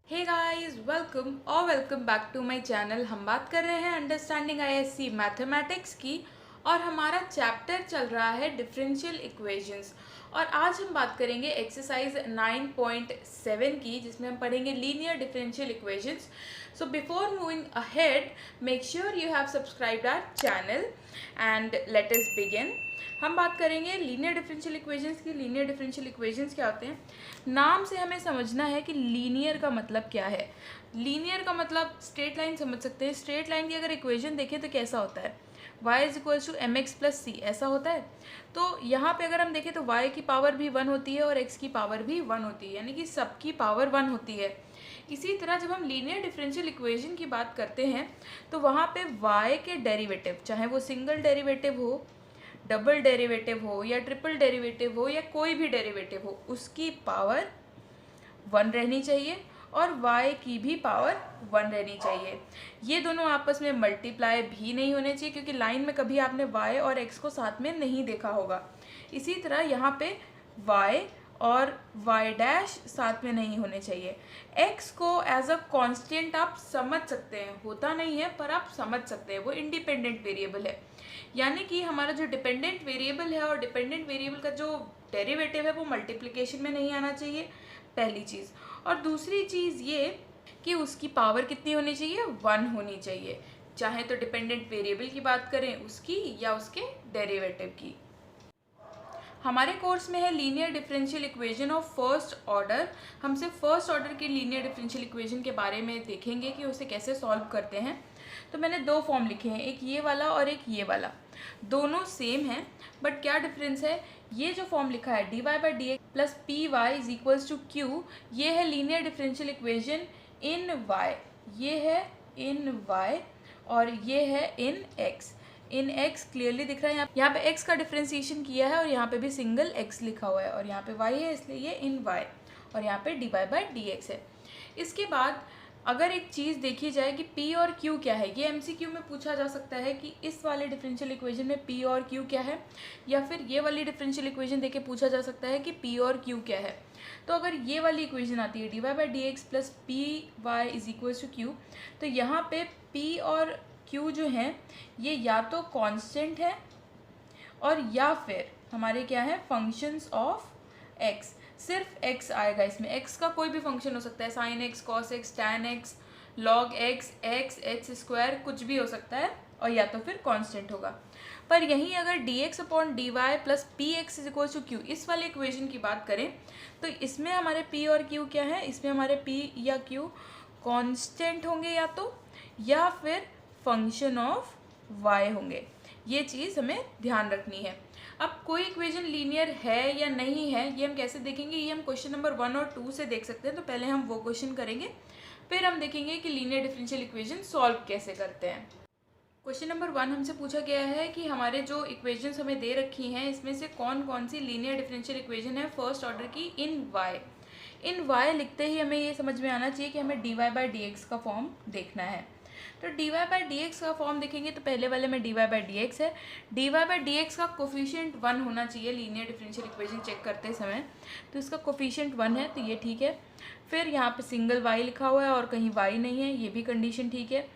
Hey guys, welcome back to my channel. हम बात कर रहे हैं अंडरस्टैंडिंग आईएससी मैथमेटिक्स की और हमारा चैप्टर चल रहा है डिफरेंशियल इक्वेशंस। और आज हम बात करेंगे एक्सरसाइज 9.7 की, जिसमें हम पढ़ेंगे linear differential equations. So before moving ahead, make sure you have subscribed our channel and let us begin. हम बात करेंगे लीनियर डिफरेंशियल इक्वेशंस की। लीनियर डिफरेंशियल इक्वेशंस क्या होते हैं? नाम से हमें समझना है कि लीनियर का मतलब क्या है। लीनियर का मतलब स्ट्रेट लाइन समझ सकते हैं। स्ट्रेट लाइन की अगर इक्वेशन देखें तो कैसा होता है, y is equals to m x plus c, ऐसा होता है। तो यहाँ पे अगर हम देखें तो y की पावर भी 1 होती है और x की पावर भी 1 होती है, यानी कि सबकी पावर 1 होती है। इसी तरह जब हम लीनियर डिफरेंशियल इक्वेशन की बात करते हैं तो वहाँ पे y के डेरिवेटिव, चाहे वो सिंगल डेरिवेटिव हो, डबल डेरिवेटिव हो या ट्रिपल डेरिवेटिव हो या कोई भी डेरिवेटिव हो, उसकी पावर 1 रहनी चाहिए और y की भी पावर 1 रहनी चाहिए। ये दोनों आपस में मल्टीप्लाई भी नहीं होने चाहिए, क्योंकि लाइन में कभी आपने y और x को साथ में नहीं देखा होगा। इसी तरह यहाँ पे y और y डैश साथ में नहीं होने चाहिए। x को एज अ कांस्टेंट आप समझ सकते हैं, होता नहीं है पर आप समझ सकते हैं, वो इंडिपेंडेंट वेरिएबल है। यानी कि हमारा जो डिपेंडेंट वेरिएबल है और डिपेंडेंट वेरिएबल का जो डेरिवेटिव है वो मल्टीप्लिकेशन में नहीं आना चाहिए, पहली चीज़। और दूसरी चीज़ ये कि उसकी पावर कितनी होनी चाहिए, 1 होनी चाहिए, चाहे तो डिपेंडेंट वेरिएबल की बात करें उसकी या उसके डेरिवेटिव की। हमारे कोर्स में है linear differential equation of first order. हम सिर्फ फर्स्ट ऑर्डर की लीनियर डिफरेंशियल इक्वेशन के बारे में देखेंगे कि उसे कैसे सॉल्व करते हैं। तो मैंने दो फॉर्म लिखे हैं, एक ये वाला और एक ये वाला। दोनों सेम हैं, बट क्या डिफरेंस है? ये जो फॉर्म लिखा है dy by d x plus p y is equals to q, ये है linear differential equation in y, ये है इन y और ये है in x। In x clearly दिख रहा है, यहाँ पे x का डिफ्रेंसिएशन किया है और यहाँ पे भी सिंगल x लिखा हुआ है और यहाँ पे y है, इसलिए ये इन y और यहाँ पे dy बाई डी एक्स है। इसके बाद अगर एक चीज़ देखी जाए कि p और q क्या है, ये MCQ में पूछा जा सकता है कि इस वाले डिफरेंशियल इक्वेशन में p और q क्या है, या फिर ये वाली डिफरेंशियल इक्वेशन देके पूछा जा सकता है कि p और q क्या है। तो अगर ये वाली इक्वेशन आती है dy by d x plus p y is equals to q, तो यहाँ पे p और q जो हैं ये या तो कांस्टेंट है और या फिर हमारे क्या है, फंक्शंस ऑफ x। सिर्फ x आएगा इसमें, x का कोई भी फंक्शन हो सकता है, sine x, cos x, tan x, log x, x square, कुछ भी हो सकता है, और या तो फिर कांस्टेंट होगा। पर यहीं अगर dx upon d y plus p x is equal to q, इस वाले इक्वेशन की बात करें तो इसमें हमारे p और q क्या है, इसमें हमारे p या q कांस्टेंट होंगे या फिर फंक्शन ऑफ y होंगे। ये चीज़ हमें ध्यान रखनी है। अब कोई इक्वेशन लीनियर है या नहीं है ये हम कैसे देखेंगे, ये हम क्वेश्चन नंबर 1 और 2 से देख सकते हैं। तो पहले हम वो क्वेश्चन करेंगे, फिर हम देखेंगे कि लीनियर डिफरेंशियल इक्वेशन सॉल्व कैसे करते हैं। क्वेश्चन नंबर 1 हमसे पूछा गया है कि हमारे जो इक्वेशंस हमें दे रखी हैं इसमें से कौन कौन सी लीनियर डिफरेंशियल इक्वेशन है फर्स्ट ऑर्डर की इन y। इन y लिखते ही हमें ये समझ में आना चाहिए कि हमें dy बाई डी एक्स का फॉर्म देखना है। तो dy बाई डी एक्स का फॉर्म देखेंगे तो पहले वाले में dy बाई डी एक्स है। dy बाई डी एक्स का कोफिशिएंट 1 होना चाहिए लीनियर डिफरेंशियल इक्वेशन चेक करते समय, तो इसका कोफिशिएंट 1 है, तो ये ठीक है। फिर यहाँ पे सिंगल y लिखा हुआ है और कहीं y नहीं है, ये भी कंडीशन ठीक है।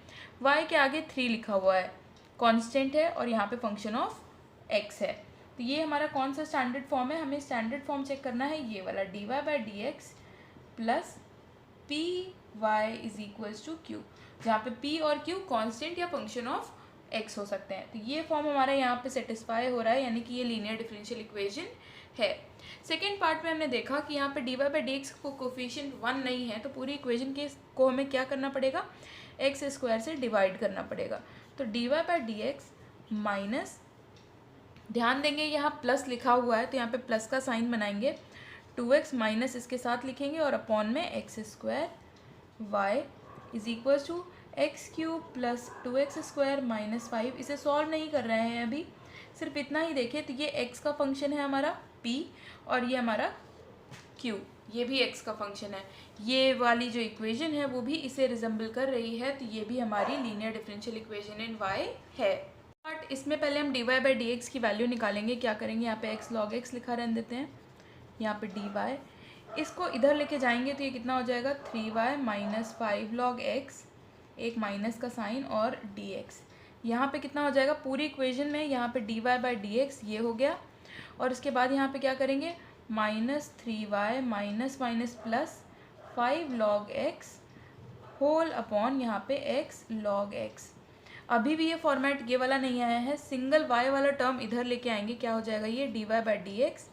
y के आगे 3 लिखा हुआ है, कांस्टेंट है और यहाँ पे फंक्शन ऑफ x है। तो ये हमारा कौन सा स्टैंडर्ड फॉर्म है, हमें स्टैंडर्ड फॉर्म चेक करना है, ये वाला dy by d x plus p y is equals to q, जहाँ पे p और q कांस्टेंट या फंक्शन ऑफ x हो सकते हैं। तो ये फॉर्म हमारा यहाँ पे सेटिस्फाई हो रहा है, यानी कि ये लीनियर डिफरेंशियल इक्वेशन है। सेकेंड पार्ट में हमने देखा कि यहाँ पे dy बाई डी एक्स को कोफिशिएंट 1 नहीं है, तो पूरी इक्वेशन के को हमें क्या करना पड़ेगा, एक्स स्क्वायर से डिवाइड करना पड़ेगा। तो dy by d x minus, ध्यान देंगे यहाँ प्लस लिखा हुआ है तो यहाँ पे प्लस का साइन बनाएंगे, 2x माइनस इसके साथ लिखेंगे और अपॉन में x square y is equal to x cube plus 2x square minus 5। इसे सॉल्व नहीं कर रहे हैं अभी, सिर्फ इतना ही देखें तो ये x का फंक्शन है हमारा p और ये हमारा q, ये भी x का फंक्शन है। ये वाली जो इक्वेशन है वो भी इसे रिजेंबल कर रही है, तो ये भी हमारी linear differential equation in y है। बट इसमें पहले हम dy बाई डी एक्स की वैल्यू निकालेंगे। क्या करेंगे, यहाँ पे x log x लिखा रहने देते हैं, यहाँ पे dy इसको इधर लेके जाएंगे तो ये कितना हो जाएगा 3y माइनस 5 log x, एक माइनस का साइन और dx। यहाँ पे कितना हो जाएगा पूरी इक्वेशन में, यहाँ पे dy बाई डी एक्स ये हो गया, और उसके बाद यहाँ पे क्या करेंगे -3y minus minus plus 5 log x whole upon यहाँ पे x log x। अभी भी ये फॉर्मेट ये वाला नहीं आया है, सिंगल y वाला टर्म इधर लेके आएंगे, क्या हो जाएगा ये dy बाई डी एक्स,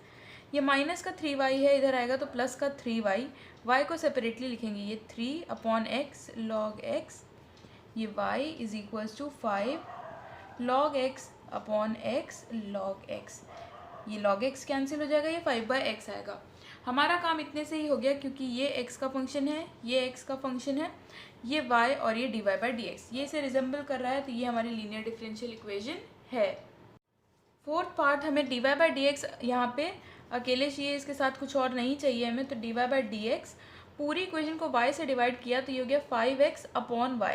ये माइनस का 3y है इधर आएगा तो प्लस का 3y, y को सेपरेटली लिखेंगे, ये 3 अपॉन x log x, ये y is equals to 5 log x upon x log x। ये log x कैंसिल हो जाएगा, ये 5/x आएगा। हमारा काम इतने से ही हो गया, क्योंकि ये x का फंक्शन है, ये x का फंक्शन है, ये y और ये dy बाई डी एक्स, ये इसे रिजेंबल कर रहा है, तो ये हमारी लीनियर डिफरेंशियल इक्वेशन है। फोर्थ पार्ट हमें dy बाई डी एक्स यहाँ पे अकेले चाहिए, इसके साथ कुछ और नहीं चाहिए हमें, तो dy बाई डी एक्स पूरी इक्वेशन को y से डिवाइड किया तो ये हो गया 5x upon y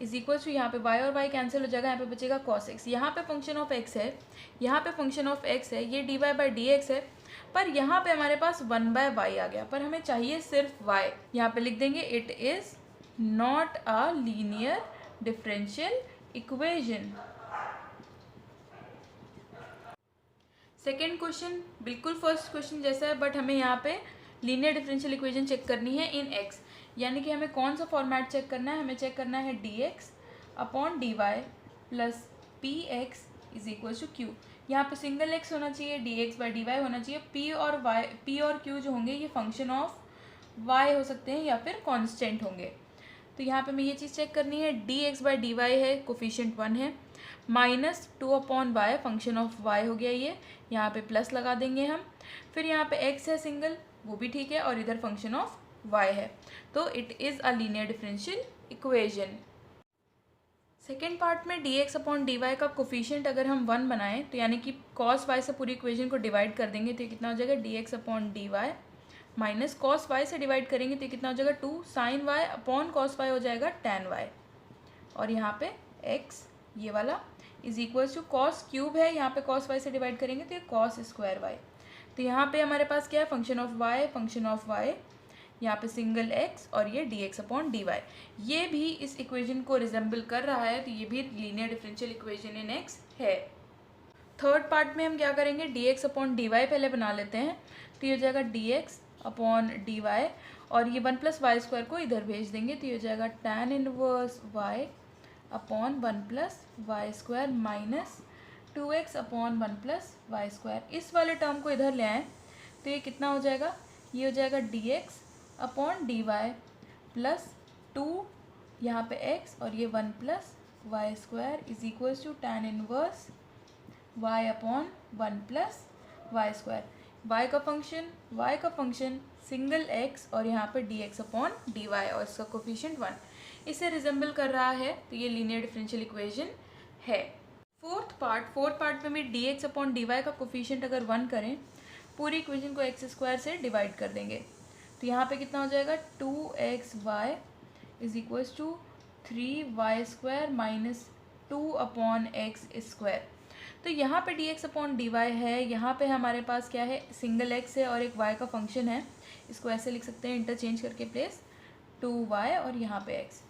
is equal to, यहाँ पे y और y कैंसिल हो जाएगा, यहाँ पे बचेगा cos x। यहाँ पे फंक्शन ऑफ x है, यहाँ पे फंक्शन ऑफ x है, ये dy बाई डी एक्स है, पर यहाँ पे हमारे पास 1/y आ गया, पर हमें चाहिए सिर्फ y। यहाँ पे लिख देंगे it is not a linear differential equation. Second question बिल्कुल फर्स्ट क्वेश्चन जैसा है, बट हमें यहाँ पे लीनियर डिफरेंशियल इक्वेशन चेक करनी है इन x, यानी कि हमें कौन सा फॉर्मेट चेक करना है, हमें चेक करना है dx upon dy plus px is equal to q। यहाँ पे सिंगल x होना चाहिए, dx बाई dy होना चाहिए, p और q जो होंगे ये फंक्शन ऑफ y हो सकते हैं या फिर कांस्टेंट होंगे। तो यहाँ पे हमें ये चीज़ चेक करनी है, dx बाई dy है, कोफिशिएंट 1 है, -2 upon y function of y हो गया, ये यहाँ पे प्लस लगा देंगे हम, फिर यहाँ पे x है सिंगल, वो भी ठीक है, और इधर फंक्शन ऑफ y है, तो it is a linear differential equation. Second part में dx अपॉन dy का कोफिशिएंट अगर हम 1 बनाएं तो यानी कि cos y से पूरी इक्वेशन को डिवाइड कर देंगे तो ये कितना हो जाएगा dx upon dy minus cos y से डिवाइड करेंगे तो ये कितना हो जाएगा 2 sin y upon cos y हो जाएगा tan y, और यहाँ पे x ये वाला is equals to cos cube है, यहाँ पे cos y से डिवाइड करेंगे तो ये cos स्क्वायर y। तो यहाँ पे हमारे पास क्या है फंक्शन ऑफ y, यहाँ पे सिंगल x और ये dx अपॉन dy, ये भी इस इक्वेशन को रिजेंबल कर रहा है, तो ये भी लीनियर डिफरेंशियल इक्वेशन इन x है। थर्ड पार्ट में हम क्या करेंगे dx अपॉन dy पहले बना लेते हैं, तो ये हो जाएगा dx अपॉन dy, और ये 1 प्लस वाई स्क्वायर को इधर भेज देंगे तो ये हो जाएगा tan inverse y upon 1 plus y square minus 2x upon 1 plus y square. इस वाले टर्म को इधर ले आएँ तो ये कितना हो जाएगा, ये हो जाएगा dx अपॉन dy प्लस 2 यहाँ पे x और ये 1 plus y square is equals to tan inverse y upon 1 plus y square. y का फंक्शन सिंगल x और यहाँ पे dx अपॉन dy और इसका कोफिशिएंट 1 इसे रिजेंबल कर रहा है, तो ये लीनियर डिफरेंशियल इक्वेशन है। फोर्थ पार्ट में भी dx अपॉन dy का कोफिशिएंट अगर 1 करें, पूरी इक्वेशन को x स्क्वायर से डिवाइड कर देंगे तो यहाँ पे कितना हो जाएगा 2xy is equals to 3y square minus 2 upon x square. तो यहाँ पे dx अपॉन dy है, यहाँ पे हमारे पास क्या है सिंगल x है और एक y का फंक्शन है, इसको ऐसे लिख सकते हैं इंटरचेंज करके प्लेस 2y और यहाँ पे x,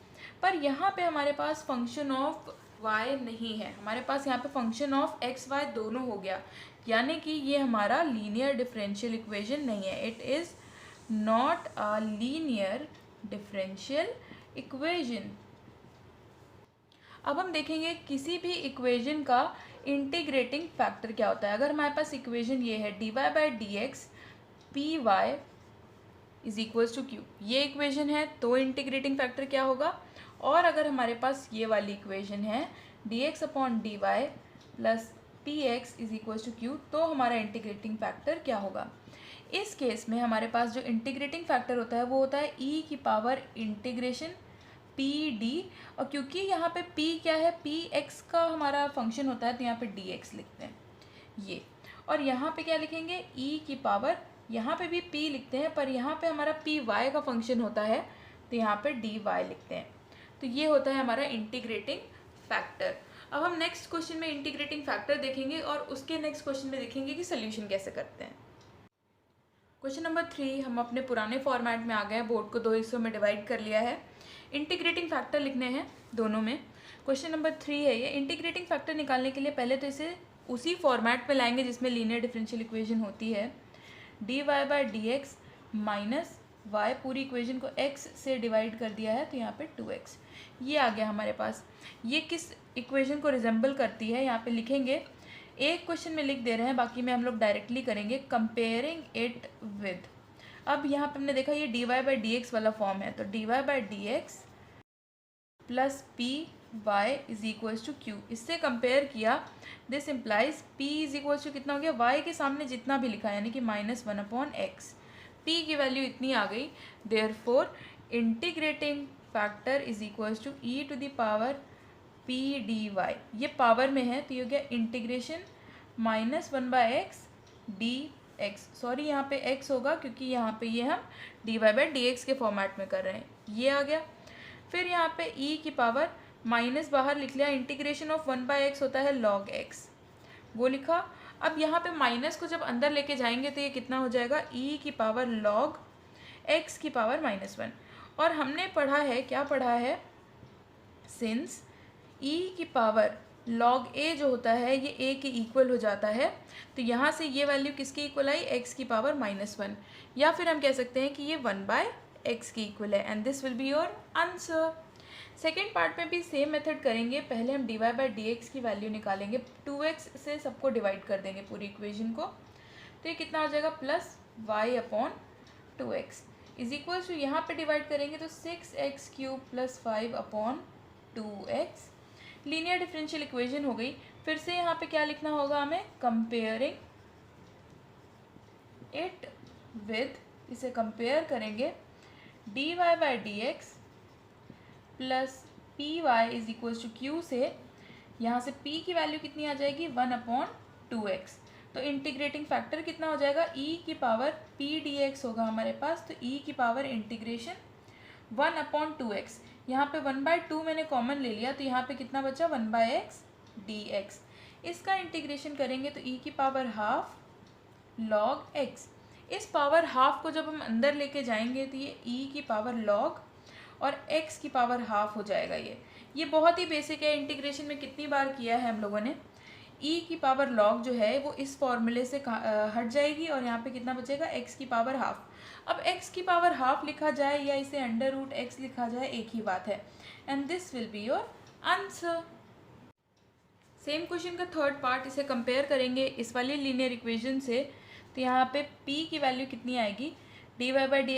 पर यहाँ पे हमारे पास फंक्शन ऑफ y नहीं है, हमारे पास यहाँ पे फंक्शन ऑफ x y दोनों हो गया, यानी कि ये हमारा लीनियर डिफरेंशियल इक्वेशन नहीं है, it is not a linear differential equation. अब हम देखेंगे किसी भी इक्वेशन का इंटीग्रेटिंग फैक्टर क्या होता है। अगर हमारे पास इक्वेशन ये है dy by d x p y is equals to q, ये इक्वेशन है, तो इंटीग्रेटिंग फैक्टर क्या होगा। और अगर हमारे पास ये वाली इक्वेशन है dx upon dy plus p x is equals to q, तो हमारा इंटीग्रेटिंग फैक्टर क्या होगा। इस केस में हमारे पास जो इंटीग्रेटिंग फैक्टर होता है वो होता है e की पावर इंटीग्रेशन पी डी, और क्योंकि यहाँ पे p क्या है, पी एक्स का हमारा फंक्शन होता है तो यहाँ पे dx लिखते हैं ये, और यहाँ पे क्या लिखेंगे e की पावर, यहाँ पे भी p लिखते हैं पर यहाँ पे हमारा पी वाई का फंक्शन होता है तो यहाँ पे dy लिखते हैं। तो ये होता है हमारा इंटीग्रेटिंग फैक्टर। अब हम नेक्स्ट क्वेश्चन में इंटीग्रेटिंग फैक्टर देखेंगे और उसके नेक्स्ट क्वेश्चन में देखेंगे कि सोल्यूशन कैसे करते हैं। क्वेश्चन नंबर 3 हम अपने पुराने फॉर्मेट में आ गए हैं। बोर्ड को 2 हिस्सों में डिवाइड कर लिया है। इंटीग्रेटिंग फैक्टर लिखने हैं दोनों में। क्वेश्चन नंबर 3 है ये। इंटीग्रेटिंग फैक्टर निकालने के लिए पहले तो इसे उसी फॉर्मेट में लाएंगे जिसमें लीनियर डिफरेंशियल इक्वेशन होती है। D y by d x minus y, पूरी इक्वेशन को x से डिवाइड कर दिया है तो यहाँ पे 2x ये आ गया हमारे पास। ये किस इक्वेशन को रिजेंबल करती है यहाँ पे लिखेंगे। एक क्वेश्चन में लिख दे रहे हैं, बाकी में हम लोग डायरेक्टली करेंगे कंपेयरिंग इट विद। अब यहाँ पे हमने देखा ये d y by d x वाला फॉर्म है, तो d y by d x plus p y is equals to q, इससे कंपेयर किया। This implies p is equals to कितना हो गया, वाई के सामने जितना भी लिखा है यानी कि -1/x, पी की वैल्यू इतनी आ गई। Therefore integrating factor is equals to e to the power p d y, ये पावर में है तो ये हो गया integration -1/x D x. Sorry यहाँ पे x होगा क्योंकि यहाँ पे ये हम d y by d x के फॉर्मेट में कर रहे हैं, ये आ गया। फिर यहाँ पे e की पावर माइनस बाहर लिख लिया, इंटीग्रेशन ऑफ 1/x होता है log x, वो लिखा। अब यहाँ पे माइनस को जब अंदर लेके जाएंगे तो ये कितना हो जाएगा, e की पावर log x की पावर -1। और हमने पढ़ा है, क्या पढ़ा है, सिंस e की पावर log a जो होता है ये a के इक्वल हो जाता है, तो यहाँ से ये वैल्यू किसके इक्वल आई, x की पावर -1, या फिर हम कह सकते हैं कि ये 1/x की इक्वल है। And this will be your answer. Second part में भी सेम मेथड करेंगे। पहले हम d y by d x की वैल्यू निकालेंगे, 2x से सबको डिवाइड कर देंगे पूरी इक्वेशन को, तो ये कितना हो जाएगा plus y/2x is equal to, यहाँ पे डिवाइड करेंगे तो 6x³ plus 5/2x, linear differential equation हो गई। फिर से यहाँ पे क्या लिखना होगा हमें, कंपेयरिंग इट विद, इसे कंपेयर करेंगे d y by d x plus p y is equals to q से। यहाँ से p की वैल्यू कितनी आ जाएगी, 1/2x, तो इंटीग्रेटिंग फैक्टर कितना हो जाएगा, e की पावर p dx होगा हमारे पास, तो e की पावर इंटीग्रेशन 1/2x, यहाँ पे 1/2 मैंने कॉमन ले लिया तो यहाँ पे कितना बचा, 1/x dx। इसका इंटीग्रेशन करेंगे तो e की पावर हाफ log x, इस पावर हाफ को जब हम अंदर लेके जाएंगे तो ये e की पावर log और x की पावर हाफ हो जाएगा। ये बहुत ही बेसिक है, इंटीग्रेशन में कितनी बार किया है हम लोगों ने। e की पावर log जो है वो इस फॉर्मूले से हट जाएगी और यहाँ पे कितना बचेगा, x की पावर हाफ। अब x की पावर हाफ लिखा जाए या इसे √x लिखा जाए, एक ही बात है। And this will be your answer. Same question का थर्ड पार्ट, इसे कंपेयर करेंगे इस वाली लीनियर इक्वेशन से, तो यहाँ पे p की वैल्यू कितनी आएगी, d y by d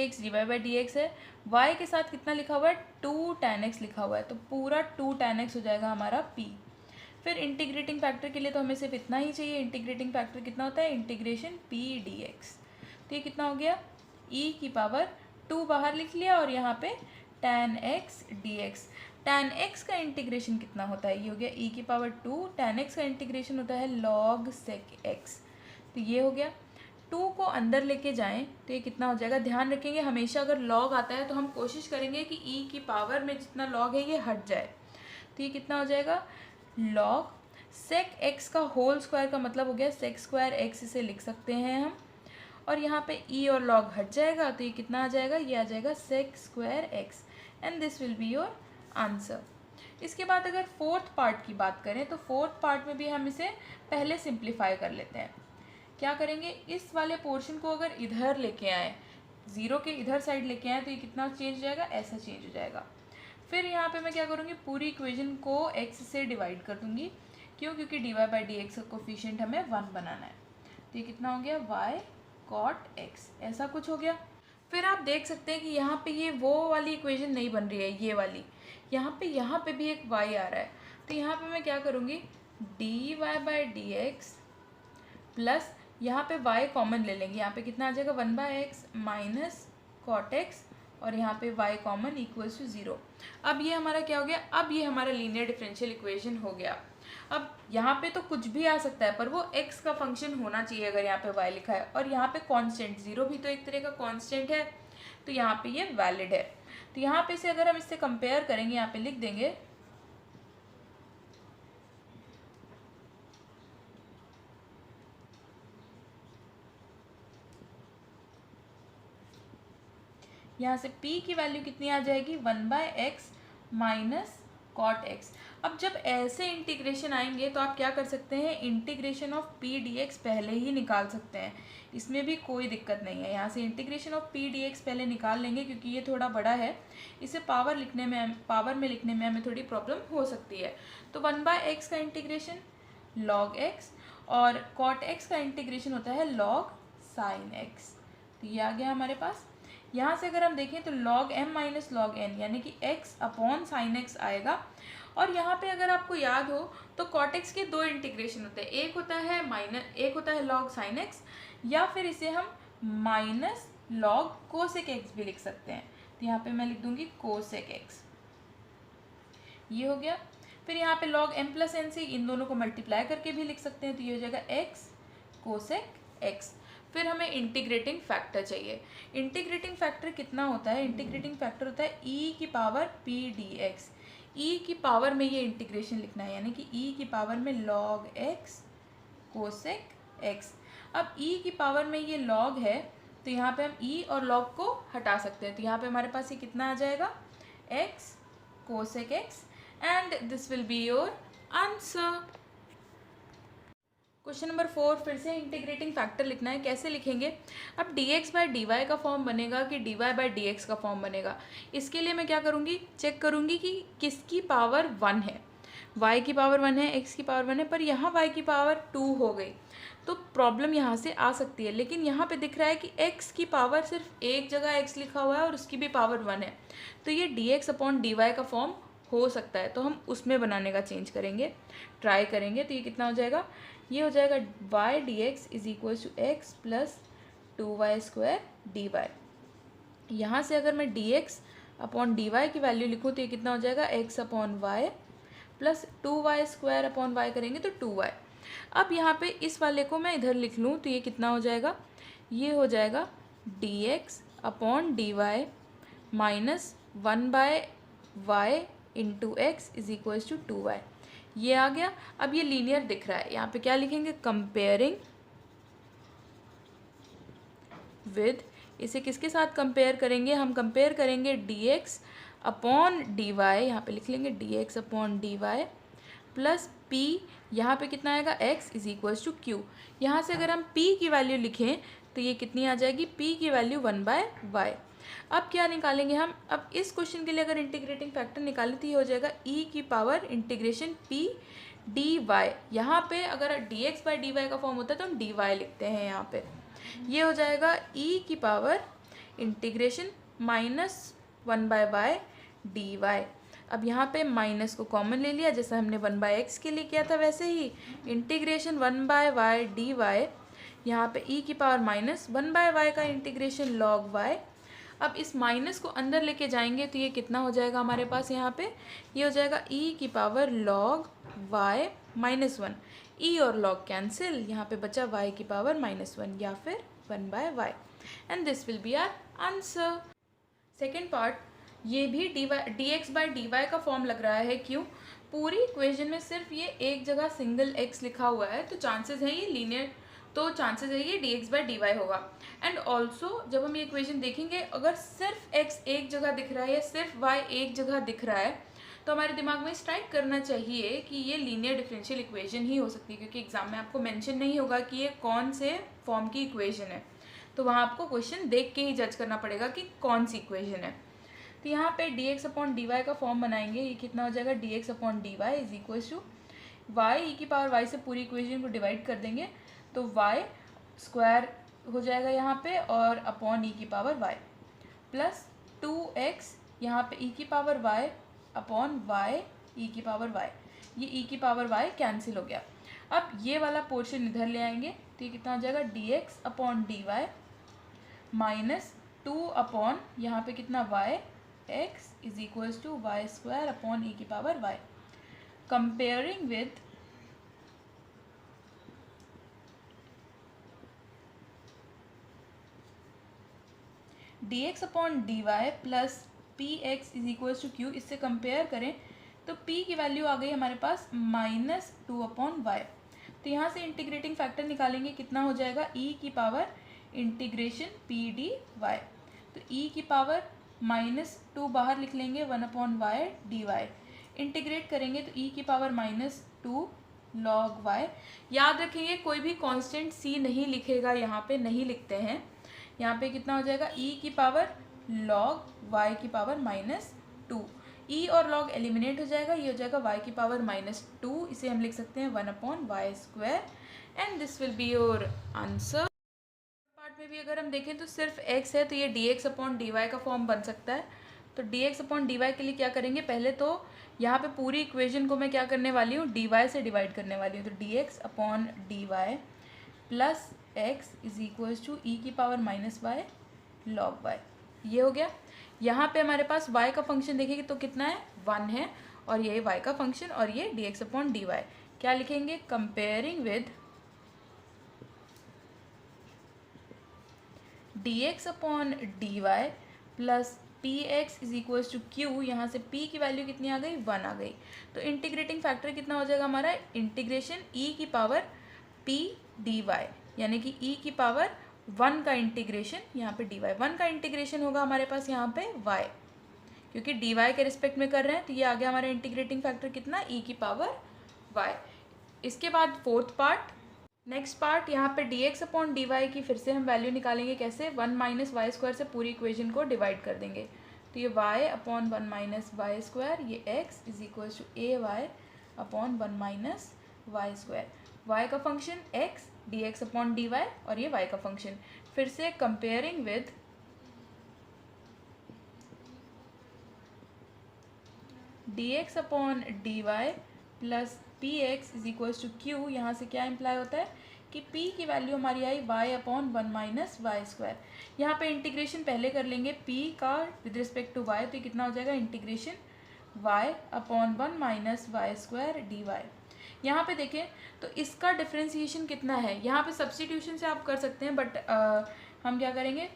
x है, y के साथ कितना लिखा हुआ है, 2 tan x लिखा हुआ है, तो पूरा 2 tan x हो जाएगा हमारा p। फिर इंटीग्रेटिंग फैक्टर के लिए तो हमें सिर्फ इतना ही चाहिए, इंटीग्रेटिंग फैक्टर कितना होता है, इंटीग्रेशन p dx, तो ये कितना हो गया, e की पावर 2 बाहर लिख लिया और यहाँ पे tan x dx। tan x का इंटीग्रेशन कितना होता है, ये हो गया e की पावर 2, tan x का इंटीग्रेशन होता है log sec x, तो ये हो गया। 2 को अंदर लेके जाएं तो ये कितना हो जाएगा, ध्यान रखेंगे हमेशा अगर log आता है तो हम कोशिश करेंगे कि e की पावर में जितना log है ये हट जाए, तो ये कितना हो जाएगा, log sec x का होल स्क्वायर का मतलब हो गया sec स्क्वायर x, इसे लिख सकते हैं हम, और यहाँ पे e और log हट जाएगा तो ये कितना आ जाएगा, ये आ जाएगा sec square x, and this will be your answer. इसके बाद अगर फोर्थ पार्ट की बात करें तो फोर्थ पार्ट में भी हम इसे पहले सिंप्लीफाई कर लेते हैं। क्या करेंगे, इस वाले पोर्शन को अगर इधर लेके आए, ज़ीरो के इधर साइड लेके आए तो ये कितना चेंज हो जाएगा, ऐसा चेंज हो जाएगा। फिर यहाँ पे मैं क्या करूँगी, पूरी इक्वेशन को x से डिवाइड कर दूँगी, क्यों, क्योंकि d y by d x का कोफिशिएंट हमें 1 बनाना है, तो ये कितना हो गया, y cot x, ऐसा कुछ हो गया। फिर आप देख सकते हैं कि यहाँ पे ये वो वाली इक्वेशन नहीं बन रही है, ये वाली, यहाँ पे भी एक y आ रहा है, तो यहाँ पे मैं क्या करूँगी, d y by d x plus यहाँ पे y कॉमन ले लेंगे, यहाँ पे कितना आ जाएगा, 1/x माइनस cot x, और यहाँ पे y कॉमन इक्वल्स टू 0। अब ये हमारा क्या हो गया, अब ये हमारा लीनियर डिफरेंशियल इक्वेशन हो गया। अब यहाँ पे तो कुछ भी आ सकता है पर वो x का फंक्शन होना चाहिए अगर यहाँ पे y लिखा है, और यहाँ पे कांस्टेंट 0 भी तो एक तरह का कांस्टेंट है, तो यहाँ पे ये वैलिड है। तो यहाँ पे से अगर हम इससे कंपेयर करेंगे, यहाँ पे लिख देंगे यहाँ से p की वैल्यू कितनी आ जाएगी 1/x माइनस कॉट x। अब जब ऐसे इंटीग्रेशन आएंगे तो आप क्या कर सकते हैं, इंटीग्रेशन ऑफ p dx पहले ही निकाल सकते हैं, इसमें भी कोई दिक्कत नहीं है। यहाँ से इंटीग्रेशन ऑफ p dx पहले निकाल लेंगे क्योंकि ये थोड़ा बड़ा है, इसे पावर में लिखने में हमें थोड़ी प्रॉब्लम हो सकती है। तो 1/x का इंटीग्रेशन log x और cot x का इंटीग्रेशन होता है log sin x। तो ये आ गया हमारे पास। यहाँ से अगर हम देखें तो log m minus log n यानी कि x अपॉन साइन x आएगा। और यहाँ पे अगर आपको याद हो तो cot x के दो इंटीग्रेशन होते हैं, एक होता है log sin x, या फिर इसे हम माइनस log cosec x भी लिख सकते हैं। तो यहाँ पे मैं लिख दूंगी cosec x, ये हो गया। फिर यहाँ पे log m प्लस n से इन दोनों को मल्टीप्लाई करके भी लिख सकते हैं, तो ये हो जाएगा x cosec x। फिर हमें इंटीग्रेटिंग फैक्टर चाहिए। इंटीग्रेटिंग फैक्टर कितना होता है, इंटीग्रेटिंग फैक्टर होता है e की पावर p dx। e की पावर में ये इंटीग्रेशन लिखना है, यानी कि e की पावर में log x cosec x। अब e की पावर में ये log है तो यहाँ पे हम e और log को हटा सकते हैं, तो यहाँ पे हमारे पास ये कितना आ जाएगा x cosec x, and this will be your answer. Question number 4, फिर से इंटीग्रेटिंग फैक्टर लिखना है। कैसे लिखेंगे, अब dx बाय dy का फॉर्म बनेगा कि dy बाय dx का फॉर्म बनेगा। इसके लिए मैं क्या करूँगी, चेक करूँगी कि किसकी पावर 1 है। y की पावर 1 है, x की पावर 1 है, पर यहाँ y की पावर 2 हो गई तो प्रॉब्लम यहाँ से आ सकती है। लेकिन यहाँ पे दिख रहा है कि x की पावर सिर्फ एक जगह x लिखा हुआ है और उसकी भी पावर 1 है, तो ये dx अपॉन dy का फॉर्म हो सकता है, तो हम उसमें बनाने का चेंज करेंगे, ट्राई करेंगे। तो ये कितना हो जाएगा, ये हो जाएगा y dx is equal to x plus 2y² dy। यहाँ से अगर मैं dx अपॉन dy की वैल्यू लिखूँ तो ये कितना हो जाएगा x अपॉन y plus 2y² upon y करेंगे तो 2y। अब यहाँ पे इस वाले को मैं इधर लिख लूँ तो ये कितना हो जाएगा, ये हो जाएगा dx upon dy minus 1/y into x is equal to 2y, ये आ गया। अब ये लीनियर दिख रहा है, यहाँ पे क्या लिखेंगे, कंपेयरिंग विद, इसे किसके साथ कंपेयर करेंगे, हम कंपेयर करेंगे dx अपॉन dy, यहाँ पे लिख लेंगे dx upon dy plus p, यहाँ पे कितना आएगा x is equal to q। यहाँ से अगर हम p की वैल्यू लिखें तो ये कितनी आ जाएगी, p की वैल्यू 1/y। अब क्या निकालेंगे हम, अब इस क्वेश्चन के लिए अगर इंटीग्रेटिंग फैक्टर निकालें तो ये हो जाएगा e की पावर इंटीग्रेशन p dy। यहाँ पे अगर dx बाई dy का फॉर्म होता है तो हम dy लिखते हैं, यहाँ पे ये हो जाएगा e की power integration minus 1/y dy। अब यहाँ पे माइनस को कॉमन ले लिया, जैसा हमने 1/x के लिए किया था वैसे ही इंटीग्रेशन 1/y dy। यहाँ पे e की पावर माइनस 1/y का इंटीग्रेशन log y। अब इस माइनस को अंदर लेके जाएंगे तो ये कितना हो जाएगा हमारे पास, यहाँ पे ये हो जाएगा e की power log y minus 1, e और log कैंसिल, यहाँ पे बचा y की पावर -1 या फिर 1/y, and this will be our answer. Second part, ये भी dx बाई dy का फॉर्म लग रहा है, क्यों, पूरी इक्वेशन में सिर्फ ये एक जगह सिंगल x लिखा हुआ है तो चांसेस है ये लीनियर, तो चांसेस है ये dx बाई dy होगा। एंड ऑल्सो जब हम ये इक्वेशन देखेंगे, अगर सिर्फ x एक जगह दिख रहा है या सिर्फ y एक जगह दिख रहा है तो हमारे दिमाग में स्ट्राइक करना चाहिए कि ये लीनियर डिफरेंशियल इक्वेशन ही हो सकती है, क्योंकि एग्जाम में आपको मेंशन नहीं होगा कि ये कौन से फॉर्म की इक्वेशन है, तो वहाँ आपको क्वेश्चन देख के ही जज करना पड़ेगा कि कौन सी इक्वेशन है। तो यहाँ पे dx अपॉन dy का फॉर्म बनाएंगे, ये कितना हो जाएगा dx upon dy is equal to y e की पावर y से पूरी इक्वेशन को डिवाइड कर देंगे तो y स्क्वायर हो जाएगा यहाँ पे और अपॉन e की पावर y प्लस 2x यहाँ पे e की power y upon y e की पावर y, ये e की पावर y कैंसिल हो गया। अब ये वाला पोर्शन इधर ले आएंगे तो ये कितना हो जाएगा dx upon dy minus 2 upon यहाँ पे कितना y x is equals to y square upon e की power y, comparing with dx upon dy plus p x is equals to q, इससे कंपेयर करें तो p की वैल्यू आ गई हमारे पास -2 अपॉन y। तो यहाँ से इंटीग्रेटिंग फैक्टर निकालेंगे, कितना हो जाएगा e की पावर इंटीग्रेशन p dy। तो ई की पावर -2 बाहर लिख लेंगे 1/y dy। इंटीग्रेट करेंगे तो ई की पावर -2 log y। याद रखेंगे कोई भी कांस्टेंट c नहीं लिखेगा, यहाँ पे नहीं लिखते हैं। यहाँ पे कितना हो जाएगा, e की पावर log y की पावर -2। e और log एलिमिनेट हो जाएगा, ये हो जाएगा y की पावर -2। इसे हम लिख सकते हैं 1/y²। And this will be your answer. Part में भी अगर हम देखें तो सिर्फ x है, तो ये dx/dy का फॉर्म बन सकता है। तो dx/dy के लिए क्या करेंगे, पहले तो यहाँ पे पूरी इक्वेशन को मैं क्या करने वाली हूँ, dy से डिवाइड करने वाली हूँ। तो dx/dy plus x is equals to e की पावर -y log y। ये हो गया। यहाँ पे हमारे पास y का फंक्शन देखेंगे तो कितना है, 1 है, और ये y का फंक्शन, और ये dx/dy। क्या लिखेंगे, comparing with dx/dy plus px is equals to q। यहाँ से p की वैल्यू कितनी आ गई, 1 आ गई। तो इंटीग्रेटिंग फैक्टर कितना हो जाएगा हमारा, इंटीग्रेशन e की पावर p dy, यानी कि e की पावर 1 का इंटीग्रेशन, यहाँ पे dy 1 का इंटीग्रेशन होगा हमारे पास यहाँ पे y, क्योंकि dy के रिस्पेक्ट में कर रहे हैं। तो ये आ गया हमारा इंटीग्रेटिंग फैक्टर कितना, e की पावर y। इसके बाद फोर्थ पार्ट, नेक्स्ट पार्ट, यहाँ पे dx/dy की फिर से हम वैल्यू निकालेंगे। कैसे, 1 - y² से पूरी इक्वेशन को डिवाइड कर देंगे। तो ये y/1 - y², ये x is equal to ay/1 - y²। y का फंक्शन x, dx/dy, और ये y का फंक्शन। फिर से comparing with dx/dy plus px is equals to q। यहाँ से क्या इम्प्लाई होता है कि p की वैल्यू हमारी आई y/1 - y²। यहाँ पे इंटीग्रेशन पहले कर लेंगे p का विद रिस्पेक्ट टू y, तो ये कितना हो जाएगा, इंटीग्रेशन y/1 - y² dy। यहाँ पे देखें तो इसका डिफ्रेंसिएशन कितना है, यहाँ पे सब्स्टिट्यूशन से आप कर सकते हैं, बट हम क्या करेंगे,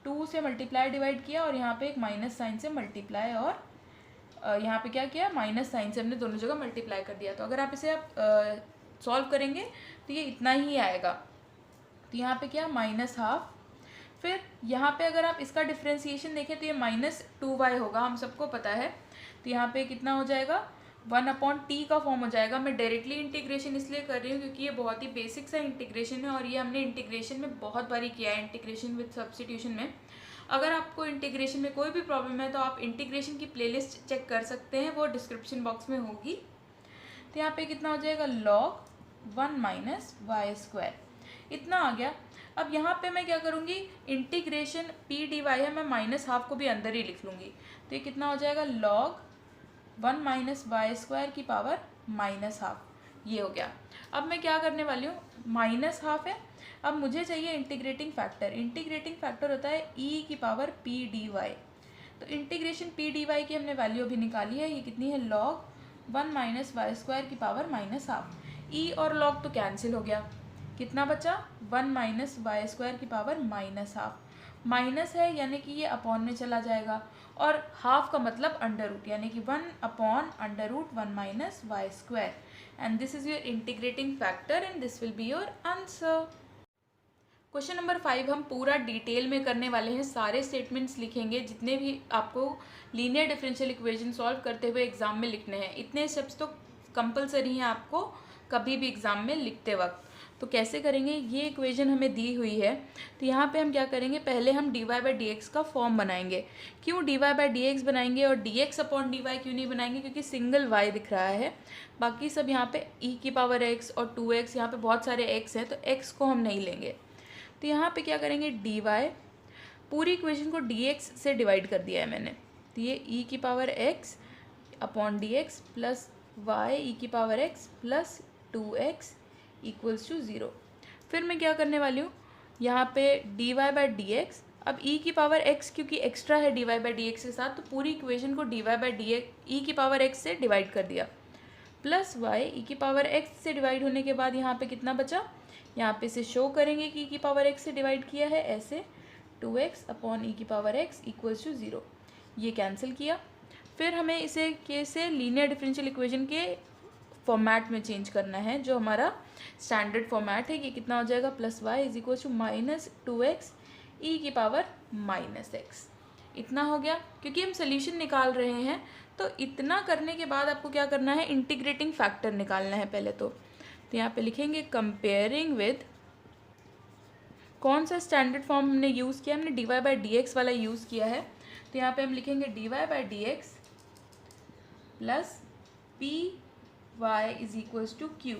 2 से मल्टीप्लाई डिवाइड किया, और यहाँ पे एक माइनस साइन से मल्टीप्लाई, और यहाँ पे क्या किया, माइनस साइन से हमने दोनों जगह मल्टीप्लाई कर दिया। तो अगर आप इसे आप सॉल्व करेंगे तो ये इतना ही आएगा। तो यहाँ पे क्या, -½ फिर यहाँ पे अगर आप इसका डिफ्रेंसिएशन देखें तो ये -2y होगा, हम सबको पता है। तो यहाँ पे कितना हो जाएगा, 1/t का फॉर्म हो जाएगा। मैं डायरेक्टली इंटीग्रेशन इसलिए कर रही हूँ क्योंकि ये बहुत ही बेसिक सा इंटीग्रेशन है, और ये हमने इंटीग्रेशन में बहुत बारी किया है, इंटीग्रेशन विद सब्स्टिट्यूशन में। अगर आपको इंटीग्रेशन में कोई भी प्रॉब्लम है तो आप इंटीग्रेशन की प्लेलिस्ट चेक कर सकते हैं, वो डिस्क्रिप्शन बॉक्स में होगी। तो यहाँ पे कितना हो जाएगा, log 1 - y², इतना आ गया। अब यहाँ पे मैं क्या करूँगी, इंटीग्रेशन p dy है, मैं -½ को भी अंदर ही लिख लूँगी। तो ये कितना हो जाएगा, log 1 - y² की पावर -½ ये हो गया। अब मैं क्या करने वाली हूँ, -½ है, अब मुझे चाहिए इंटीग्रेटिंग फैक्टर। इंटीग्रेटिंग फैक्टर होता है e की पावर p dy। तो इंटीग्रेशन p dy की हमने वैल्यू अभी निकाली है, ये कितनी है, log 1 - y² की पावर -½ e और log तो कैंसिल हो गया, कितना बचा, 1 - y² की पावर -½ माइनस है, यानी कि ये अपॉन में चला जाएगा, और हाफ का मतलब अंडर रूट, यानी कि 1/√1 - y²। And this is your integrating factor, and this will be your answer. Question number 5 हम पूरा डिटेल में करने वाले हैं, सारे स्टेटमेंट्स लिखेंगे जितने भी आपको लीनियर डिफरेंशियल इक्वेशन सॉल्व करते हुए एग्जाम में लिखने हैं। इतने स्टेप्स तो कंपलसरी हैं आपको कभी भी एग्जाम में लिखते वक्त। तो कैसे करेंगे, ये इक्वेशन हमें दी हुई है, तो यहाँ पे हम क्या करेंगे, पहले हम dy/dx का फॉर्म बनाएंगे। क्यों dy/dx बनाएंगे और dx/dy क्यों नहीं बनाएंगे, क्योंकि सिंगल y दिख रहा है, बाकी सब यहाँ पे e की पावर x और 2x, यहाँ पे बहुत सारे x हैं, तो x को हम नहीं लेंगे। तो यहाँ पे क्या करेंगे, dy, पूरी इक्वेशन को dx से डिवाइड कर दिया है मैंने, तो ये e की power x upon dx plus y e की power x plus 2x equals to 0। फिर मैं क्या करने वाली हूँ, यहाँ पे dy/dx, अब e की पावर x क्योंकि एक्स्ट्रा है dy/dx के साथ, तो पूरी इक्वेशन को dy/dx e की पावर x से डिवाइड कर दिया, प्लस y e की पावर x से डिवाइड होने के बाद यहाँ पे कितना बचा, यहाँ पे इसे शो करेंगे कि e की पावर x से डिवाइड किया है, ऐसे 2x अपॉन e की पावर x इक्वल्स टू 0, ये कैंसिल किया। फिर हमें इसे कैसे लीनियर डिफरेंशियल इक्वेशन के फॉर्मेट में चेंज करना है, जो हमारा स्टैंडर्ड फॉर्मेट है। ये कितना हो जाएगा, plus y is equal to -2x e की पावर माइनस एक्स। इतना हो गया। क्योंकि हम सोल्यूशन निकाल रहे हैं तो इतना करने के बाद आपको क्या करना है, इंटीग्रेटिंग फैक्टर निकालना है पहले तो यहाँ पे लिखेंगे कंपेयरिंग विद, कौन सा स्टैंडर्ड फॉर्म हमने यूज़ किया, हमने d y by d x वाला यूज़ किया है। तो यहाँ पे हम लिखेंगे d y by d x plus p y is equals to q,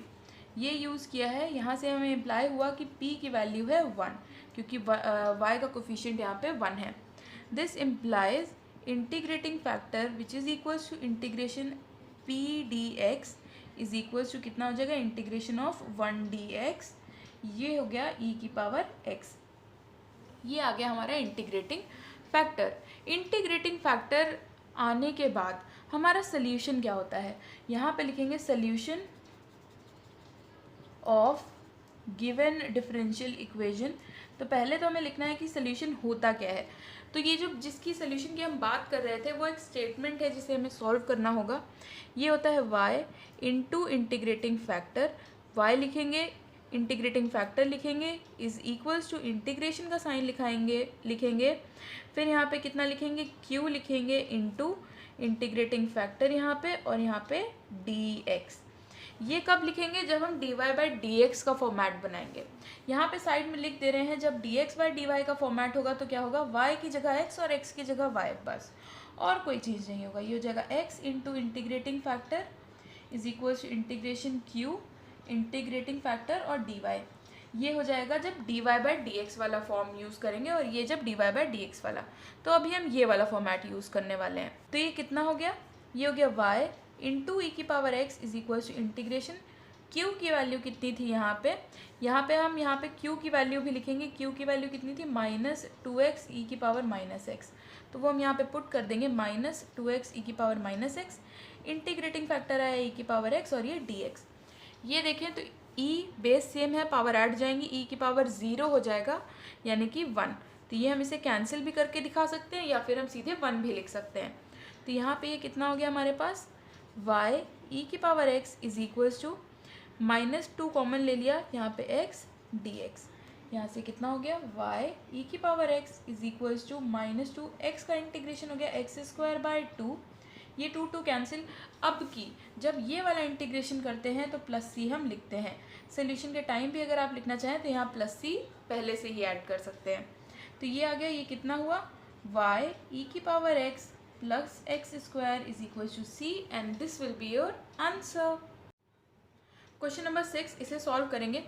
ये यूज़ किया है। यहाँ से हमें इम्प्लाई हुआ कि p की वैल्यू है 1 क्योंकि y का कोफिशिएंट यहाँ पे 1 है। This implies integrating factor which is equals to integration p dx is equals to कितना हो जाएगा, इंटीग्रेशन ऑफ 1 dx, ये हो गया e की पावर x। ये आ गया हमारा इंटीग्रेटिंग फैक्टर। इंटीग्रेटिंग फैक्टर आने के बाद हमारा सोल्यूशन क्या होता है, यहाँ पे लिखेंगे solution of given differential equation. तो पहले तो हमें लिखना है कि सोल्यूशन होता क्या है। तो ये जो जिसकी सोल्यूशन की हम बात कर रहे थे वो एक स्टेटमेंट है जिसे हमें सॉल्व करना होगा। ये होता है y into integrating factor, y लिखेंगे, इंटीग्रेटिंग फैक्टर लिखेंगे, इज इक्वल्स टू इंटीग्रेशन का साइन लिखेंगे, फिर यहाँ पे कितना लिखेंगे, q लिखेंगे इंटू इंटीग्रेटिंग फैक्टर यहाँ पे और यहाँ पे dx। ये कब लिखेंगे, जब हम dy बाई डी एक्स का फॉर्मेट बनाएंगे। यहाँ पे साइड में लिख दे रहे हैं जब dx बाई डी वाई का फॉर्मेट होगा तो क्या होगा, y की जगह x और x की जगह y, बस और कोई चीज़ नहीं होगा। ये हो जाएगा x into integrating factor is equal to integration q integrating factor और dy। ये हो जाएगा जब dy बाई डी एक्स वाला फॉर्म यूज़ करेंगे और ये जब dy बाई डी एक्स वाला। तो अभी हम ये वाला फॉर्मेट यूज़ करने वाले हैं। तो ये कितना हो गया, ये हो गया y इंटू ई की power x is equal to integration q की वैल्यू कितनी थी यहाँ पे हम यहाँ पे q की वैल्यू भी लिखेंगे। q की वैल्यू कितनी थी, माइनस 2x ई की पावर माइनस x, तो वो हम यहाँ पे पुट कर देंगे माइनस 2x ई की power minus x। Integrating factor आया ई की पावर x और ये dx। ये देखें तो e बेस सेम है, पावर ऐड जाएंगी, e की पावर 0 हो जाएगा यानी कि 1। तो ये हम इसे कैंसिल भी करके दिखा सकते हैं या फिर हम सीधे 1 भी लिख सकते हैं। तो यहाँ पे ये कितना हो गया हमारे पास, y e की power x is equals to minus 2 common ले लिया यहाँ पे x dx। यहाँ से कितना हो गया, y e की power x is equals to minus 2, x का इंटीग्रेशन हो गया एक्स स्क्वायर बाई 2, ये 2 कैंसिल। अब की जब ये वाला इंटीग्रेशन करते हैं तो प्लस सी हम लिखते हैं। सोल्यूशन के टाइम भी अगर आप लिखना चाहें तो यहाँ प्लस सी पहले से ही ऐड कर सकते हैं। तो ये आ गया, ये कितना हुआ, y e की power x plus x square is equal to c and this will be your answer. Question number 6 इसे सॉल्व करेंगे।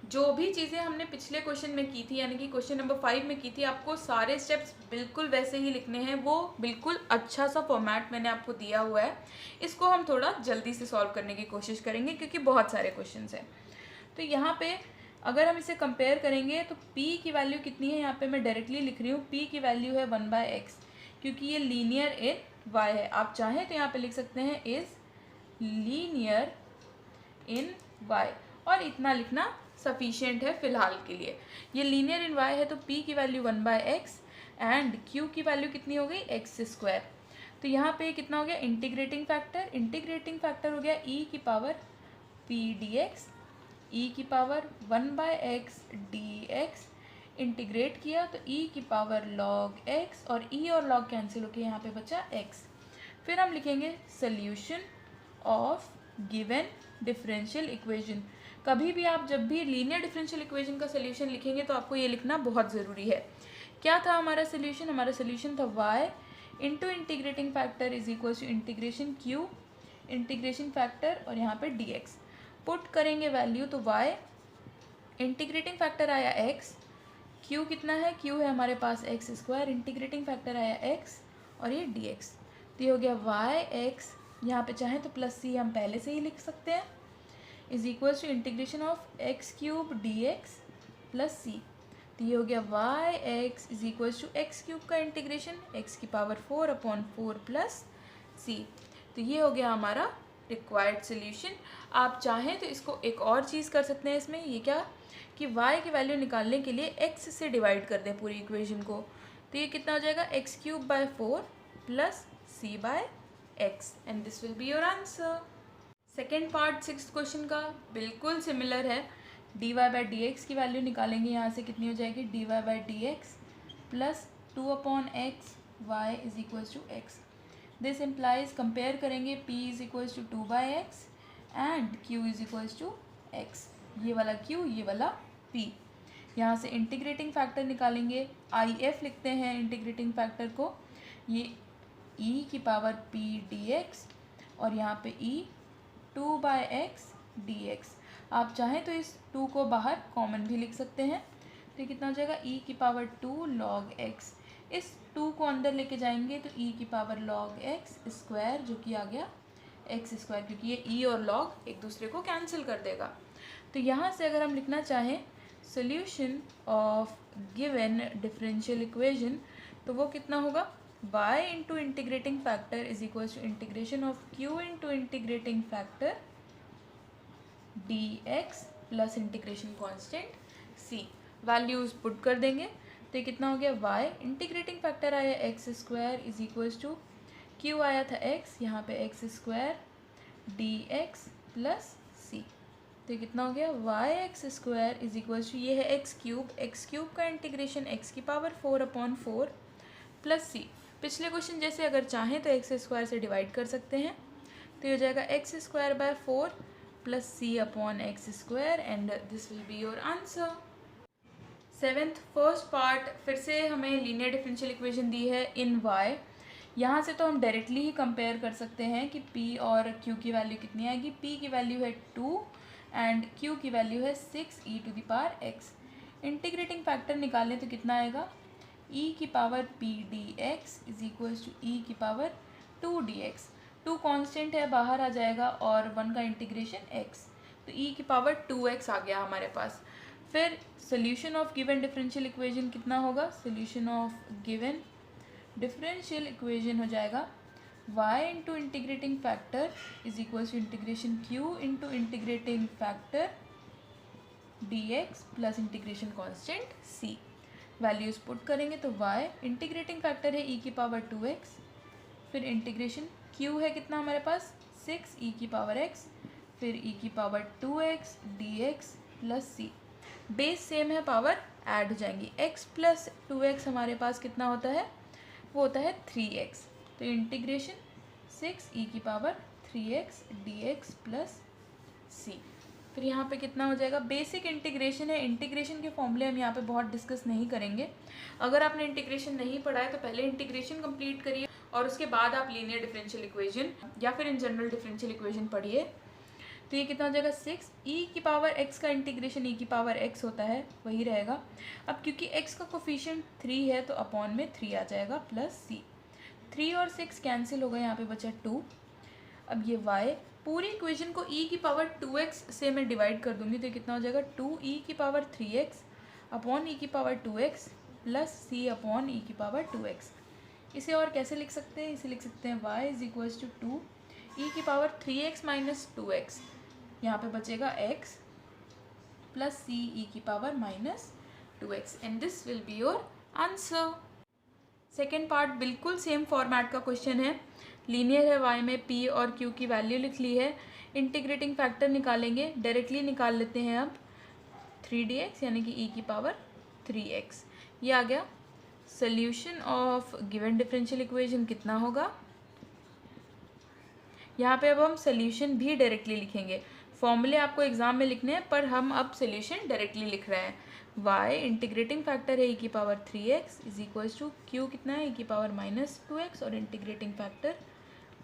जो भी चीज़ें हमने पिछले क्वेश्चन में की थी यानी कि क्वेश्चन नंबर 5 में की थी, आपको सारे स्टेप्स बिल्कुल वैसे ही लिखने हैं। वो बिल्कुल अच्छा सा फॉर्मेट मैंने आपको दिया हुआ है। इसको हम थोड़ा जल्दी से सॉल्व करने की कोशिश करेंगे क्योंकि बहुत सारे क्वेश्चन हैं। तो यहाँ पे अगर हम इसे कंपेयर करेंगे तो p की वैल्यू कितनी है, यहाँ पे मैं डायरेक्टली लिख रही हूँ, p की वैल्यू है 1/x क्योंकि ये लीनियर इन y है। आप चाहें तो यहाँ पे लिख सकते हैं इज लीनियर इन y और इतना लिखना सफिशिएंट है फिलहाल के लिए। ये लीनियर इन y है तो p की वैल्यू 1/x एंड q की वैल्यू कितनी हो गई, एक्स स्क्वायर। तो यहाँ पे कितना हो गया, इंटीग्रेटिंग फैक्टर हो गया e की पावर p dx, e की पावर 1/x dx, इंटीग्रेट किया तो e की पावर log x और e और log कैंसिल होके यहाँ पे बचा x। फिर हम लिखेंगे solution of given differential equation. कभी भी आप जब भी लीनियर डिफरेंशियल इक्वेशन का सोल्यूशन लिखेंगे तो आपको ये लिखना बहुत ज़रूरी है। क्या था हमारा सोल्यूशन, हमारा सोल्यूशन था y into integrating factor is equal to integration q integration factor और यहाँ पे dx। पुट करेंगे वैल्यू तो y इंटीग्रेटिंग फैक्टर आया x, q कितना है, q है हमारे पास एक्स स्क्वायर, इंटीग्रेटिंग फैक्टर आया x और ये dx। तो ये हो गया yx, यहाँ पे चाहें तो प्लस सी हम पहले से ही लिख सकते हैं, is equals to integration of x cube dx plus c. तो ये हो गया yx is equals to x cube का इंटीग्रेशन x की पावर 4/4 प्लस सी। तो ये हो गया हमारा रिक्वायर्ड सोल्यूशन। आप चाहें तो इसको एक और चीज़ कर सकते हैं इसमें, ये क्या कि y की वैल्यू निकालने के लिए x से डिवाइड कर दें पूरी इक्वेशन को। तो ये कितना हो जाएगा, x³/4 plus c/x and this will be your answer. Second part 6th question का बिल्कुल सिमिलर है। dy बाई डी एक्स की वैल्यू निकालेंगे, यहाँ से कितनी हो जाएगी, dy by d x plus 2/x y is equals to x। This implies compare करेंगे p is equals to 2/x and q is equals to x। ये वाला q, ये वाला p। यहाँ से इंटीग्रेटिंग फैक्टर निकालेंगे, if लिखते हैं इंटीग्रेटिंग फैक्टर को, ये e की पावर p dx और यहाँ पे e 2/x dx। आप चाहें तो इस 2 को बाहर कॉमन भी लिख सकते हैं, तो ये कितना हो जाएगा e की पावर 2 log x। इस 2 को अंदर लेके जाएंगे तो e की पावर log x स्क्वायर, जो कि आ गया x स्क्वायर, क्योंकि ये e और log एक दूसरे को कैंसिल कर देगा। तो यहाँ से अगर हम लिखना चाहें solution of given differential equation, तो वो कितना होगा, y into integrating factor is equal to integration of q into integrating factor dx plus integration constant c। Values put कर देंगे तो ये कितना हो गया, y इंटीग्रेटिंग फैक्टर आया x square is equals to q आया था x, यहाँ पे x square dx plus c। तो ये कितना हो गया, yx square is equals to, ये है x क्यूब का इंटीग्रेशन x की पावर 4/4 प्लस c। पिछले क्वेश्चन जैसे अगर चाहें तो x स्क्वायर से डिवाइड कर सकते हैं, तो ये हो जाएगा x square by 4 plus c/x square and this will be your answer. Seventh first part, फिर से हमें लीनियर डिफरेंशियल इक्वेशन दी है इन y। यहाँ से तो हम डायरेक्टली ही कंपेयर कर सकते हैं कि p और q की वैल्यू कितनी आएगी। p की वैल्यू है 2 एंड q की वैल्यू है 6e⁻x। इंटीग्रेटिंग फैक्टर निकालें तो कितना आएगा, e की power p dx is equals to e की पावर 2 dx। 2 कांस्टेंट है, बाहर आ जाएगा, और 1 का इंटीग्रेशन x, तो e की पावर 2x आ गया हमारे पास। फिर solution of given differential equation कितना होगा, solution of given differential equation हो जाएगा y into integrating factor is equals to integration q into integrating factor dx plus integration constant c। Values put करेंगे तो y इंटीग्रेटिंग फैक्टर है e की power 2x, फिर integration q है कितना हमारे पास 6e⁻x, फिर e की power 2x dx plus c। Base same है, पावर ऐड हो जाएंगी, x प्लस 2x हमारे पास कितना होता है, वो होता है 3x। तो integration 6e⁻3x dx plus c। फिर यहाँ पे कितना हो जाएगा, बेसिक इंटीग्रेशन है, इंटीग्रेशन के फॉर्मूले हम यहाँ पे बहुत डिस्कस नहीं करेंगे। अगर आपने इंटीग्रेशन नहीं पढ़ा है तो पहले इंटीग्रेशन कंप्लीट करिए और उसके बाद आप लीनियर डिफरेंशियल इक्वेशन या फिर इन जनरल डिफरेंशियल इक्वेशन पढ़िए। तो ये कितना हो जाएगा, 6e⁻x का इंटीग्रेशन e⁻x होता है, वही रहेगा। अब क्योंकि x का कोफिशिएंट 3 है तो अपॉन में 3 आ जाएगा प्लस c। 3 और 6 कैंसिल हो गए, यहाँ पे बचा 2। अब ये y पूरी इक्वेशन को e⁻2x से मैं डिवाइड कर दूंगी, तो कितना हो जाएगा 2e⁻3x upon e⁻2x plus c upon e⁻2x। इसे और कैसे लिख सकते हैं, इसे लिख सकते हैं y is equals to 2e⁻3x minus 2x, यहाँ पे बचेगा x plus c e⁻−2x and this will be your answer. Second part बिल्कुल सेम फॉर्मेट का क्वेश्चन है, लीनियर है, y में p और q की वैल्यू लिख ली है, इंटीग्रेटिंग फैक्टर निकालेंगे, डायरेक्टली निकाल लेते हैं अब 3dx यानी कि e⁻3x। ये आ गया। Solution of given differential equation कितना होगा, यहाँ पे अब हम सोल्यूशन भी डायरेक्टली लिखेंगे। फॉर्मूले आपको एग्जाम में लिखने हैं पर हम अब सोल्यूशन डायरेक्टली लिख रहे हैं। y इंटीग्रेटिंग फैक्टर है e⁻3x is equals to q कितना है e⁻−2x और integrating factor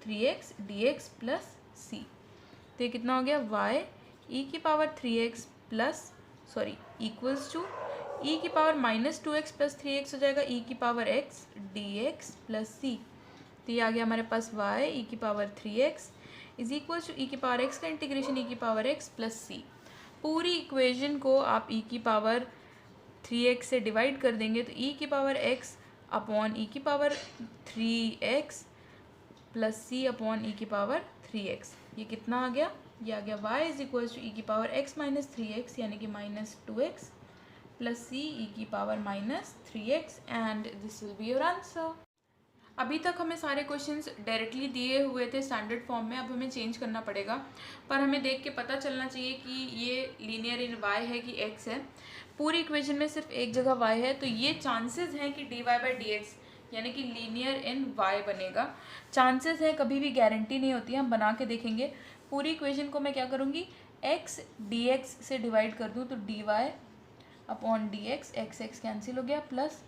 3x dx plus c। तो ये कितना हो गया, y e⁻3x plus equals to e⁻−2x plus 3x हो जाएगा e⁻x dx प्लस c। तो ये आ गया हमारे पास y e⁻3x is equal to e⁻x का इंटीग्रेशन e⁻x प्लस c। पूरी इक्वेशन को आप e⁻3x से डिवाइड कर देंगे तो e⁻x upon e⁻3x plus c upon e⁻3x। ये कितना आ गया, ये आ गया y is equal to e⁻x-3x यानी कि -2x plus c e⁻−3x and this will be your answer. अभी तक हमें सारे क्वेश्चंस डायरेक्टली दिए हुए थे स्टैंडर्ड फॉर्म में, अब हमें चेंज करना पड़ेगा। पर हमें देख के पता चलना चाहिए कि ये लीनियर इन y है कि x है। पूरी इक्वेशन में सिर्फ एक जगह y है, तो ये चांसेस हैं कि dy/dx यानी कि लीनियर इन y बनेगा। चांसेस है, कभी भी गारंटी नहीं होती है, हम बना के देखेंगे। पूरी इक्वेशन को मैं क्या करूँगी, x dx से डिवाइड कर दूँ तो dy/dx, x कैंसिल हो गया, plus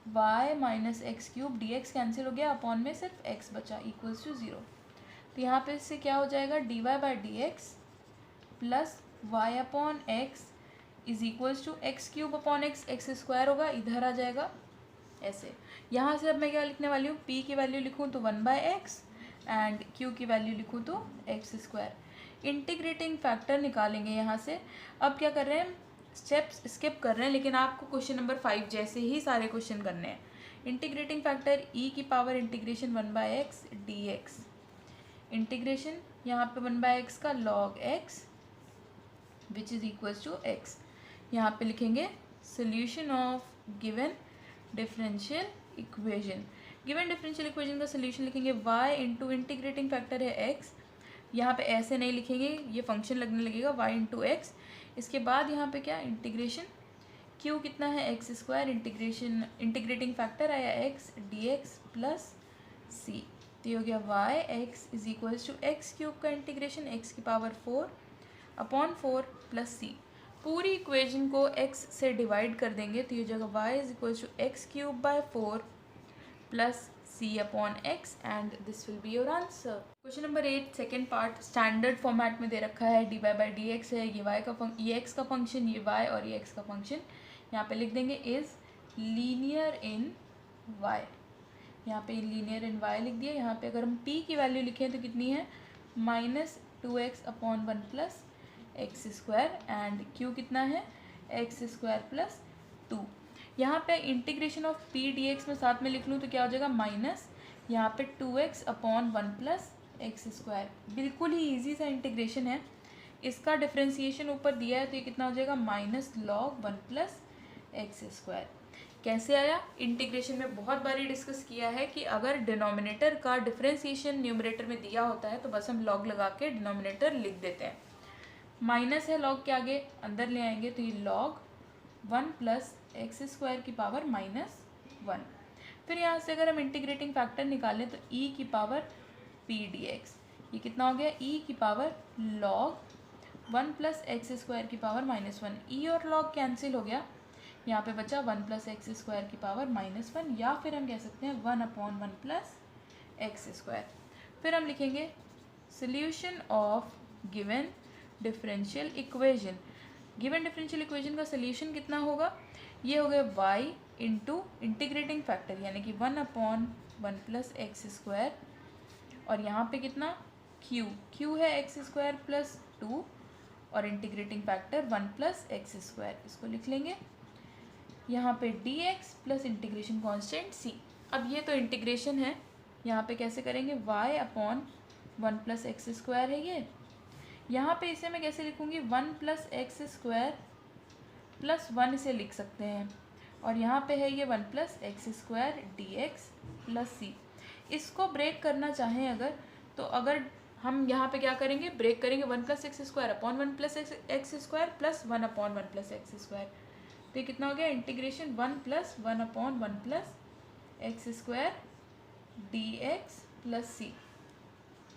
y minus x cube D x cancel हो गया, अपॉन में सिर्फ x बचा इक्वल्स टू 0। तो यहाँ पे इससे क्या हो जाएगा, dy/dx plus y upon x is equals to x cube upon x square होगा, इधर आ जाएगा ऐसे। यहाँ से अब मैं क्या लिखने वाली हूँ, p की वैल्यू लिखूँ तो 1/x एंड q की वैल्यू लिखूँ तो एक्स स्क्वायर। इंटीग्रेटिंग फैक्टर निकालेंगे यहाँ से। अब क्या कर रहे हैं, स्टेप्स स्किप कर रहे हैं, लेकिन आपको क्वेश्चन नंबर 5 जैसे ही सारे क्वेश्चन करने हैं। इंटीग्रेटिंग फैक्टर e की power integration 1/x dx, integration यहाँ पे 1/x का log x which is equals to x। यहाँ पे लिखेंगे solution of given differential equation. Given differential equation का सोल्यूशन लिखेंगे y इंटू इंटीग्रेटिंग फैक्टर है x। यहाँ पे ऐसे नहीं लिखेंगे, ये फंक्शन लगने लगेगा y इंटू एक्स। इसके बाद यहाँ पे क्या, इंटीग्रेशन q कितना है x square, integration integrating factor आया x dx प्लस c। तो ये हो गया y x is equals to x cube का इंटीग्रेशन x की पावर 4 अपॉन 4 प्लस c। पूरी इक्वेशन को x से डिवाइड कर देंगे तो ये जगह y is equals to x cube by 4 plus c upon x and this will be your answer. Question number 8 second part standard format में दे रखा है, dy/dx है, ये y का ये x का फंक्शन, ये y और ये x का फंक्शन। यहाँ पे लिख देंगे इज लीनियर इन y, यहाँ पे लीनियर इन y लिख दिया। यहाँ पे अगर हम p की वैल्यू लिखें तो कितनी है, -2x upon 1 plus x square and q कितना है एक्स स्क्वायर प्लस 2। यहाँ पे इंटीग्रेशन ऑफ p dx में साथ में लिख लूँ तो क्या हो जाएगा, माइनस यहाँ पे 2x upon 1 plus x square. बिल्कुल ही इजी सा इंटीग्रेशन है। इसका डिफ्रेंसिएशन ऊपर दिया है तो ये कितना हो जाएगा, minus log 1 plus x square. कैसे आया, इंटीग्रेशन में बहुत बारी डिस्कस किया है कि अगर डिनोमिनेटर का डिफ्रेंसिएशन न्यूमरेटर में दिया होता है तो बस हम लॉग लगा के डिनोमिनेटर लिख देते हैं। माइनस है लॉग के आगे, अंदर ले आएंगे तो ये लॉग 1 प्लस एक्स स्क्वायर की पावर -1। फिर यहाँ से अगर हम इंटीग्रेटिंग फैक्टर निकालें तो e की पावर p dx, ये कितना हो गया, e की power log 1 plus x square की पावर -1। e और log कैंसिल हो गया, यहाँ पे बचा 1 प्लस एक्स स्क्वायर की पावर -1, या फिर हम कह सकते हैं 1 अपॉन 1 प्लस एक्स स्क्वायर। फिर हम लिखेंगे solution of given differential equation. Given differential equation का सोल्यूशन कितना होगा, ये हो गया y इंटू इंटीग्रेटिंग फैक्टर यानी कि 1 अपॉन 1 प्लस एक्स स्क्वायर, और यहाँ पे कितना q है एक्स स्क्वायर प्लस 2 और integrating factor 1 plus x square, इसको लिख लेंगे। यहाँ पे dx plus integration constant c। अब ये तो इंटीग्रेशन है, यहाँ पे कैसे करेंगे, y upon 1 plus x square है ये। यहाँ पे इसे मैं कैसे लिखूँगी, 1 प्लस एक्स स्क्वायर प्लस 1 इसे लिख सकते हैं, और यहाँ पे है ये 1 plus x square d x plus c. इसको ब्रेक करना चाहें अगर, तो अगर हम यहाँ पे क्या करेंगे, ब्रेक करेंगे 1 plus x square upon 1 plus x square plus 1 upon 1 plus x square. तो ये कितना हो गया, integration 1 plus 1 upon 1 plus x square d x plus c.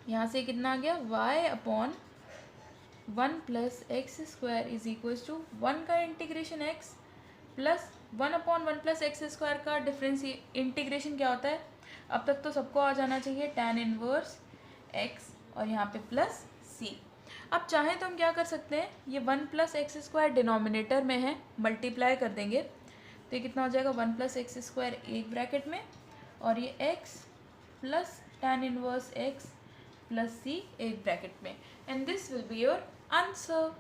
यहाँ से कितना आ गया, y upon 1 plus x square is equals to 1 का integration x plus 1 upon 1 plus x square का डिफरेंस इंटीग्रेशन क्या होता है। अब तक तो सबको आ जाना चाहिए, tan इनवर्स x और यहाँ पे प्लस c। अब चाहें तो हम क्या कर सकते हैं, ये 1 प्लस एक्स स्क्वायर डिनोमिनेटर में है, मल्टीप्लाई कर देंगे तो ये कितना हो जाएगा, 1 प्लस एक्स स्क्वायर एक ब्रैकेट में और ये x plus tan inverse x plus c एक ब्रैकेट में, and this will be your answer.